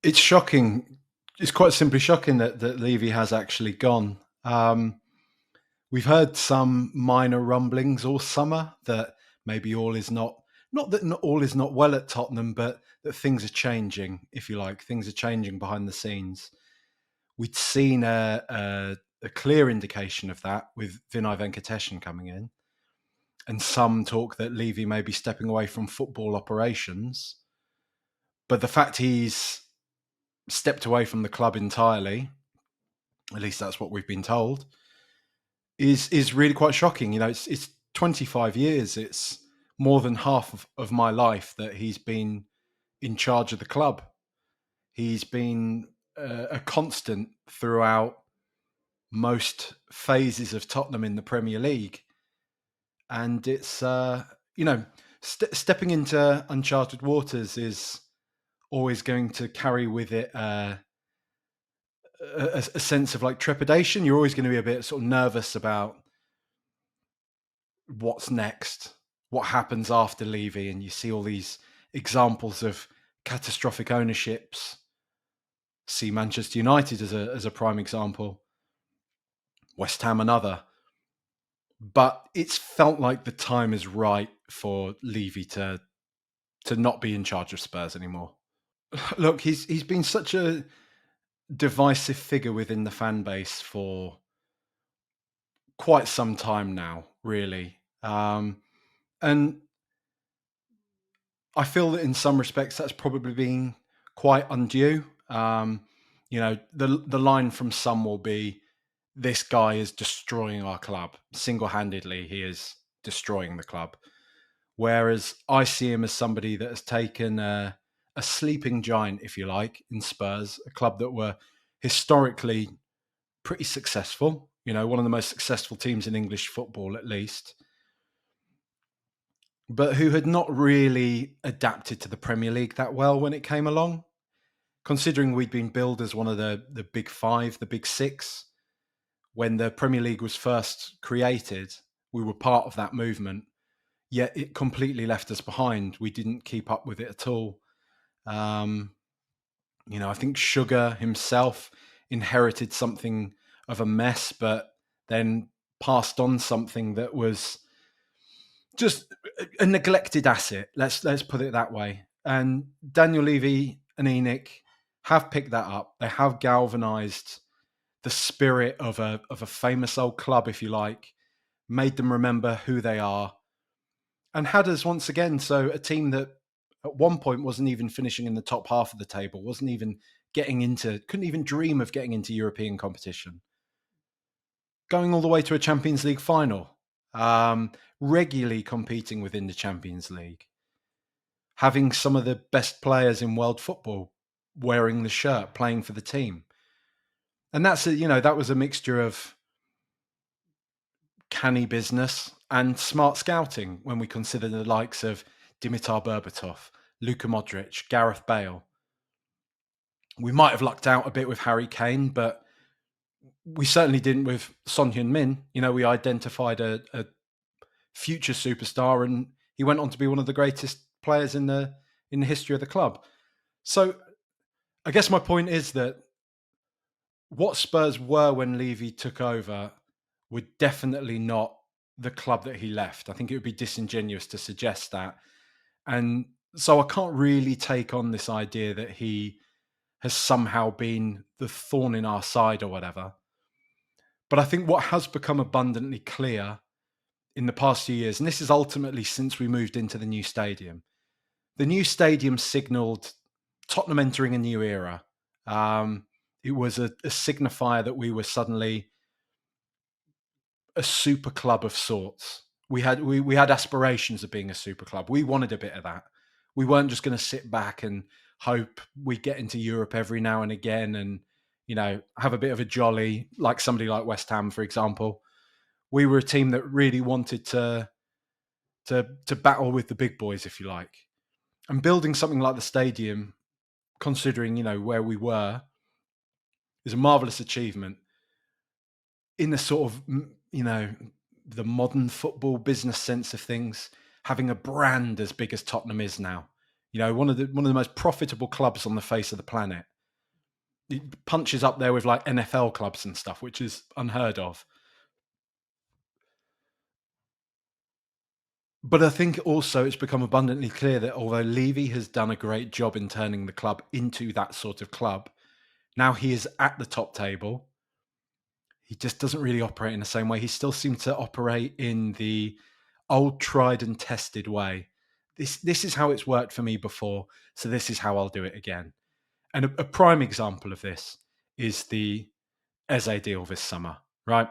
It's shocking. It's quite simply shocking that Levy has actually gone. We've heard some minor rumblings all summer that maybe all is not that not all is not well at Tottenham, but that things are changing, if you like. Things are changing behind the scenes. We'd seen a clear indication of that with Vinay Venkatesan coming in, and some talk that Levy may be stepping away from football operations. But the fact he's stepped away from the club entirely, at least that's what we've been told, is really quite shocking. It's 25 years. It's more than half of my life that he's been in charge of the club. He's been a constant throughout most phases of Tottenham in the Premier League, and it's stepping into uncharted waters is always going to carry with it a sense of like trepidation. You're always going to be a bit sort of nervous about what's next, what happens after Levy, and you see all these examples of catastrophic ownerships. See Manchester United as a prime example, West Ham another. But it's felt like the time is right for Levy to not be in charge of Spurs anymore. Look, he's been such a divisive figure within the fan base for quite some time now, really. And I feel that in some respects that's probably been quite undue. The line from some will be, "This guy is destroying our club. Single-handedly, he is destroying the club." Whereas I see him as somebody that has taken a sleeping giant, if you like, in Spurs, a club that were historically pretty successful. One of the most successful teams in English football, at least, but who had not really adapted to the Premier League that well when it came along. Considering we'd been billed as one of the big five, the big six, when the Premier League was first created, we were part of that movement, yet it completely left us behind. We didn't keep up with it at all. I think Sugar himself inherited something of a mess, but then passed on something that was just a neglected asset. Let's put it that way. And Daniel Levy and Enoch have picked that up. They have galvanized the spirit of a famous old club, if you like, made them remember who they are, and had us once again. So a team that at one point wasn't even finishing in the top half of the table, wasn't even couldn't even dream of getting into European competition, going all the way to a Champions League final, regularly competing within the Champions League, having some of the best players in world football wearing the shirt, playing for the team. And that was a mixture of canny business and smart scouting when we consider the likes of Dimitar Berbatov, Luka Modric, Gareth Bale. We might have lucked out a bit with Harry Kane, but we certainly didn't with Son Heung-min. We identified a future superstar, and he went on to be one of the greatest players in the history of the club. So I guess my point is that what Spurs were when Levy took over were definitely not the club that he left. I think it would be disingenuous to suggest that. And so I can't really take on this idea that he has somehow been the thorn in our side or whatever. But I think what has become abundantly clear in the past few years, and this is ultimately since we moved into the new stadium signalled Tottenham entering a new era. It was a signifier that we were suddenly a super club of sorts. We had aspirations of being a super club. We wanted a bit of that. We weren't just going to sit back and hope we get into Europe every now and again and have a bit of a jolly, like somebody like West Ham, for example. We were a team that really wanted to battle with the big boys, if you like. And building something like the stadium, considering where we were, is a marvelous achievement in the sort of the modern football business sense of things. Having a brand as big as Tottenham is now, one of the most profitable clubs on the face of the planet, He punches up there with like NFL clubs and stuff, which is unheard of. But I think also it's become abundantly clear that although Levy has done a great job in turning the club into that sort of club, now he is at the top table. He just doesn't really operate in the same way. He still seems to operate in the old tried and tested way. This is how it's worked for me before, so this is how I'll do it again. And a prime example of this is the Eze deal this summer, right?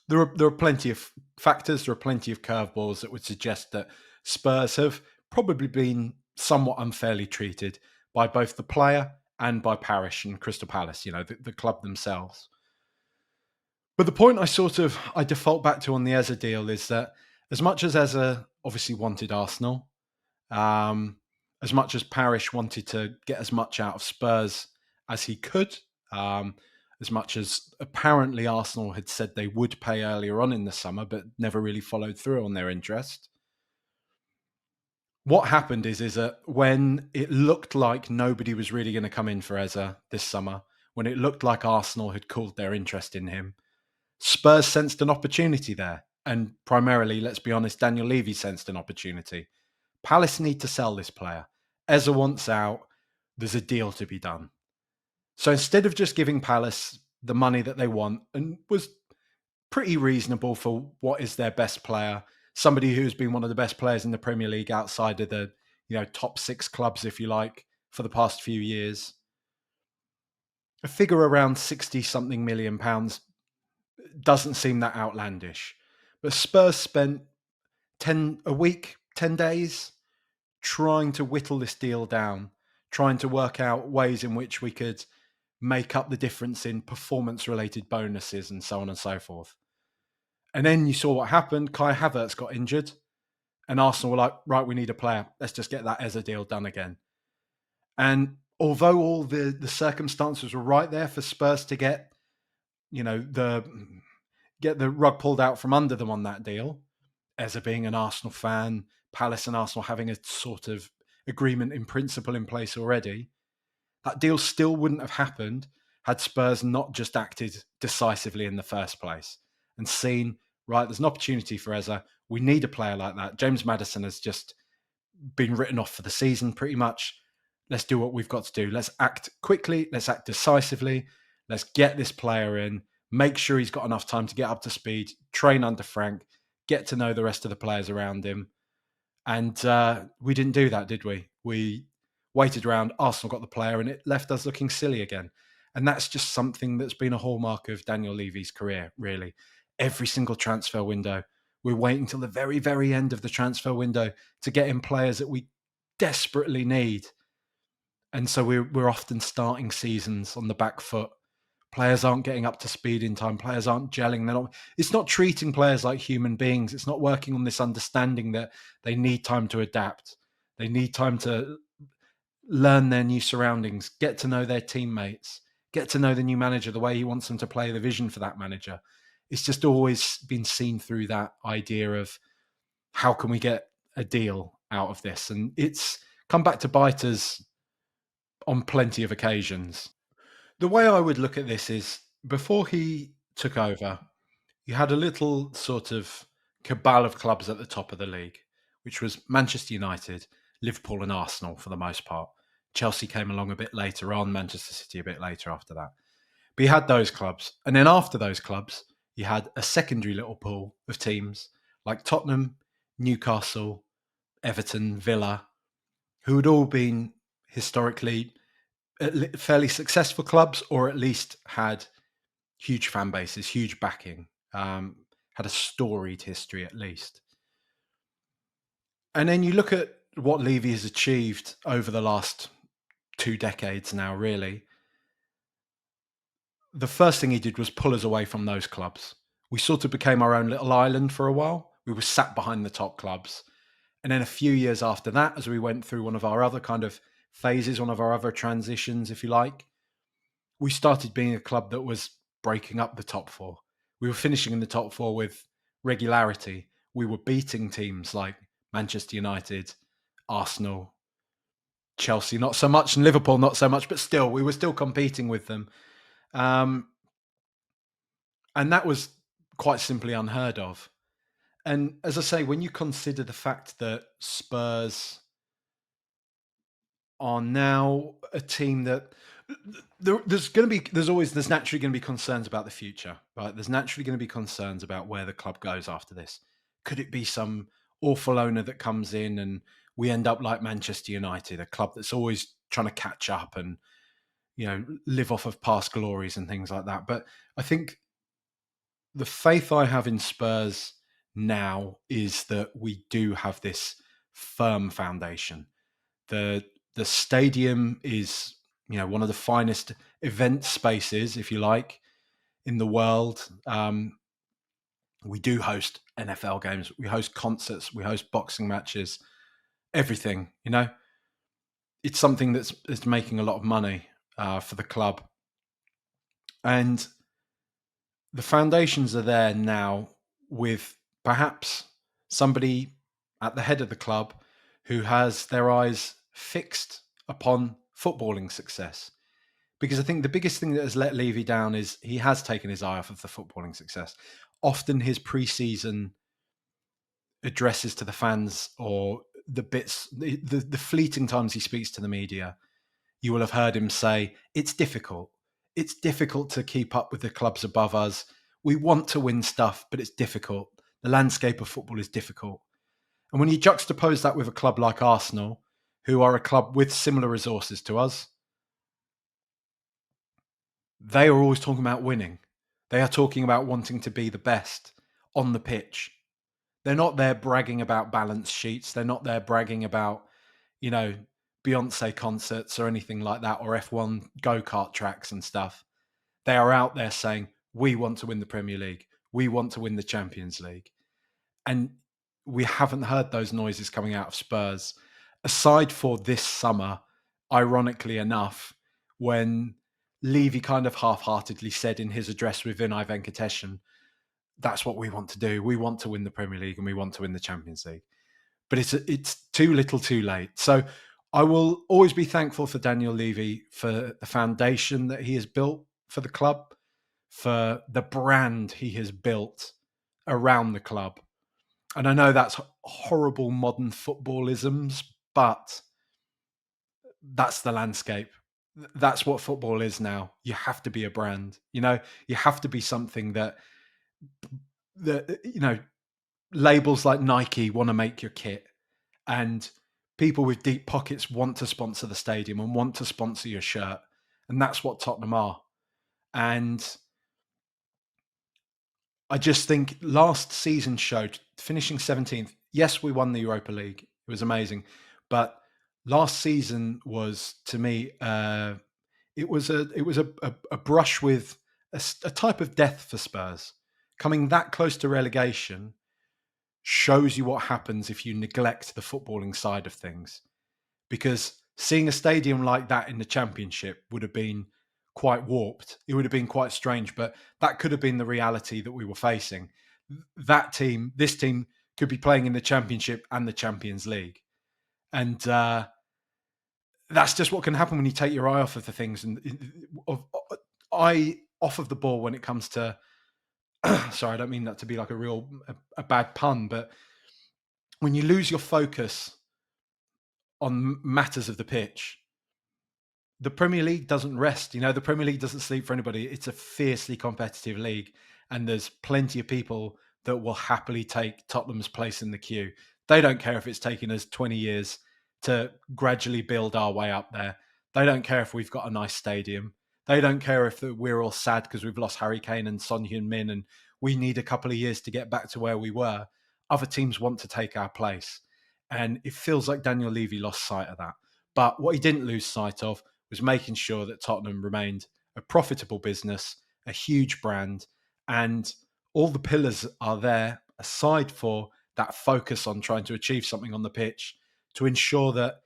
There are plenty of factors, there are plenty of curveballs that would suggest that Spurs have probably been somewhat unfairly treated by both the player and by Parish and Crystal Palace, the club themselves. But the point I default back to on the Eze deal is that as much as Eze obviously wanted Arsenal, um, as much as Parish wanted to get as much out of Spurs as he could, um, as much as apparently Arsenal had said they would pay earlier on in the summer, but never really followed through on their interest. What happened is that when it looked like nobody was really going to come in for Eze this summer, when it looked like Arsenal had cooled their interest in him, Spurs sensed an opportunity there. And primarily, let's be honest, Daniel Levy sensed an opportunity. Palace need to sell this player. Eze wants out. There's a deal to be done. So instead of just giving Palace the money that they want, and was pretty reasonable for what is their best player, somebody who's been one of the best players in the Premier League outside of the top six clubs, if you like, for the past few years, a figure around 60 something million pounds doesn't seem that outlandish. But Spurs spent 10 days trying to whittle this deal down, trying to work out ways in which we could make up the difference in performance related bonuses and so on and so forth. And then you saw what happened. Kai Havertz got injured, and Arsenal were like, right, we need a player. Let's just get that Eze deal done again. And although all the circumstances were right there for Spurs to get, get the rug pulled out from under them on that deal, Eze being an Arsenal fan, Palace and Arsenal having a sort of agreement in principle in place already, that deal still wouldn't have happened had Spurs not just acted decisively in the first place and seen, right, there's an opportunity for Eze. We need a player like that. James Maddison has just been written off for the season pretty much. Let's do what we've got to do. Let's act quickly. Let's act decisively. Let's get this player in, make sure he's got enough time to get up to speed, train under Frank, get to know the rest of the players around him. And we didn't do that, did we? We waited around, Arsenal got the player, and it left us looking silly again. And that's just something that's been a hallmark of Daniel Levy's career, really. Every single transfer window, we're waiting till the very, very end of the transfer window to get in players that we desperately need. And so we're often starting seasons on the back foot. Players aren't getting up to speed in time. Players aren't gelling. It's not treating players like human beings. It's not working on this understanding that they need time to adapt. They need time to learn their new surroundings, get to know their teammates, get to know the new manager, the way he wants them to play, the vision for that manager. It's just always been seen through that idea of how can we get a deal out of this? And it's come back to bite us on plenty of occasions. The way I would look at this is before he took over, you had a little sort of cabal of clubs at the top of the league, which was Manchester United, Liverpool, and Arsenal for the most part. Chelsea came along a bit later on, Manchester City a bit later after that. But you had those clubs. And then after those clubs, you had a secondary little pool of teams like Tottenham, Newcastle, Everton, Villa, who had all been historically fairly successful clubs, or at least had huge fan bases, huge backing, had a storied history at least. And then you look at what Levy has achieved over the last 2 decades now, really. The first thing he did was pull us away from those clubs. We sort of became our own little island for a while. We were sat behind the top clubs. And then a few years after that, as we went through one of our other kind of phases, one of our other transitions, if you like, we started being a club that was breaking up the top four. We were finishing in the top four with regularity. We were beating teams like Manchester United, Arsenal, Chelsea not so much, and Liverpool not so much, but still, we were still competing with them. Um, and that was quite simply unheard of. And as I say, when you consider the fact that Spurs are now a team that there's naturally going to be concerns about the future, right? There's naturally going to be concerns about where the club goes after this. Could it be some awful owner that comes in and we end up like Manchester United, a club that's always trying to catch up and live off of past glories and things like that? But I think the faith I have in Spurs now is that we do have this firm foundation. The stadium is, one of the finest event spaces, if you like, in the world. We do host NFL games, we host concerts, we host boxing matches, everything. It's something that's making a lot of money for the club, and the foundations are there now with perhaps somebody at the head of the club who has their eyes fixed upon footballing success. Because I think the biggest thing that has let Levy down is he has taken his eye off of the footballing success. Often his pre-season addresses to the fans, or the fleeting times he speaks to the media, you will have heard him say, it's difficult. It's difficult to keep up with the clubs above us. We want to win stuff, but it's difficult. The landscape of football is difficult. And when you juxtapose that with a club like Arsenal, who are a club with similar resources to us, they are always talking about winning. They are talking about wanting to be the best on the pitch. They're not there bragging about balance sheets. They're not there bragging about, you know, Beyonce concerts or anything like that, or F1 go-kart tracks and stuff. They are out there saying, we want to win the Premier League. We want to win the Champions League. And we haven't heard those noises coming out of Spurs, aside for this summer, ironically enough, when Levy kind of half-heartedly said in his address with Vinay Venkatesan, that's what we want to do. We want to win the Premier League and we want to win the Champions League. But it's too little too late. So I will always be thankful for Daniel Levy for the foundation that he has built for the club, for the brand he has built around the club. And I know that's horrible modern footballisms, but that's the landscape. That's what football is now. You have to be a brand. You have to be something that labels like Nike want to make your kit, and people with deep pockets want to sponsor the stadium and want to sponsor your shirt. And that's what Tottenham are. And I just think last season showed, finishing 17th. Yes, we won the Europa League. It was amazing. But last season was, to me, it was a brush with a type of death for Spurs. Coming that close to relegation shows you what happens if you neglect the footballing side of things. Because seeing a stadium like that in the Championship would have been quite warped. It would have been quite strange, but that could have been the reality that we were facing. This team could be playing in the Championship and the Champions League. And that's just what can happen when you take your eye off of the things and off of the ball when it comes to sorry, I don't mean that to be like a bad pun, but when you lose your focus on matters of the pitch, the Premier League doesn't rest. The Premier League doesn't sleep for anybody. It's a fiercely competitive league, and there's plenty of people that will happily take Tottenham's place in the queue. They don't care if it's taken us 20 years to gradually build our way up there. They don't care if we've got a nice stadium. They don't care if we're all sad because we've lost Harry Kane and Son Heung-min and we need a couple of years to get back to where we were. Other teams want to take our place. And it feels like Daniel Levy lost sight of that. But what he didn't lose sight of was making sure that Tottenham remained a profitable business, a huge brand, and all the pillars are there, aside for that focus on trying to achieve something on the pitch, to ensure that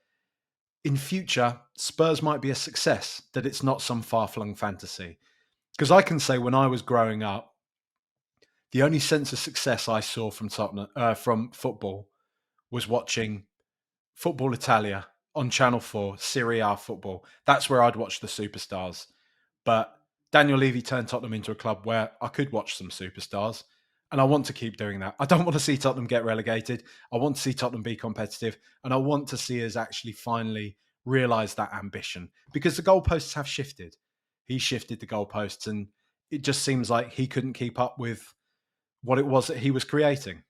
in future, Spurs might be a success, that it's not some far-flung fantasy. Because I can say when I was growing up, the only sense of success I saw from Tottenham, from football, was watching Football Italia on Channel 4, Serie A football. That's where I'd watch the superstars. But Daniel Levy turned Tottenham into a club where I could watch some superstars. And I want to keep doing that. I don't want to see Tottenham get relegated. I want to see Tottenham be competitive. And I want to see us actually finally realise that ambition. Because the goalposts have shifted. He shifted the goalposts. And it just seems like he couldn't keep up with what it was that he was creating.